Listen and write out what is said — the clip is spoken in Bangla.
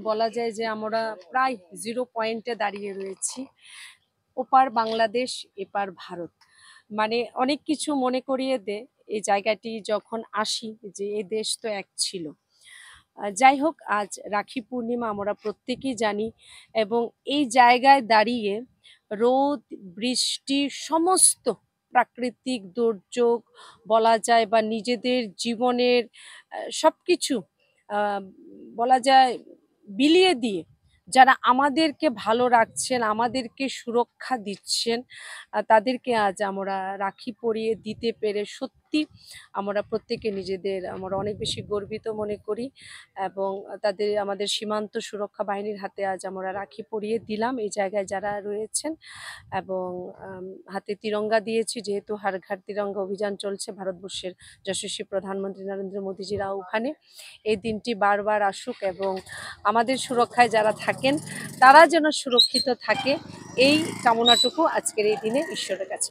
বলা যায় যে আমরা প্রায় জিরো পয়েন্টে দাঁড়িয়ে রয়েছি। ওপার বাংলাদেশ, এপার ভারত। মানে অনেক কিছু মনে করিয়ে দেয় এই জায়গাটি যখন আসি, যে এ দেশ তো এক ছিল। যাই হোক, আজ রাখি পূর্ণিমা আমরা প্রত্যেকেই জানি, এবং এই জায়গায় দাঁড়িয়ে রোদ, বৃষ্টি, সমস্ত প্রাকৃতিক দুর্যোগ বলা যায় বা নিজেদের জীবনের সবকিছু আহ, বলা যায় বিলিয়ে দিয়ে যারা আমাদেরকে ভালো রাখছেন, আমাদেরকে সুরক্ষা দিচ্ছেন, তাদেরকে আজ আমরা রাখি পরিয়ে দিতে পেরে সত্যি আমরা প্রত্যেকে আমরা অনেক বেশি গর্বিত মনে করি। এবং আমাদের সীমান্ত সুরক্ষা বাহিনীর হাতে আজ আমরা রাখি পরিয়ে দিলাম এই জায়গায় যারা রয়েছেন। এবং হাতে তিরঙ্গা দিয়েছি, যেহেতু হর ঘর তিরঙ্গা অভিযান চলছে ভারতবর্ষের যশস্বী প্রধানমন্ত্রী নরেন্দ্র মোদীজির আহ্বানে। এই দিনটি বারবার আসুক এবং আমাদের সুরক্ষায় যারা থাকেন তারা যেন সুরক্ষিত থাকে, এই কামনাটুকু আজকের এই দিনে ঈশ্বরের কাছে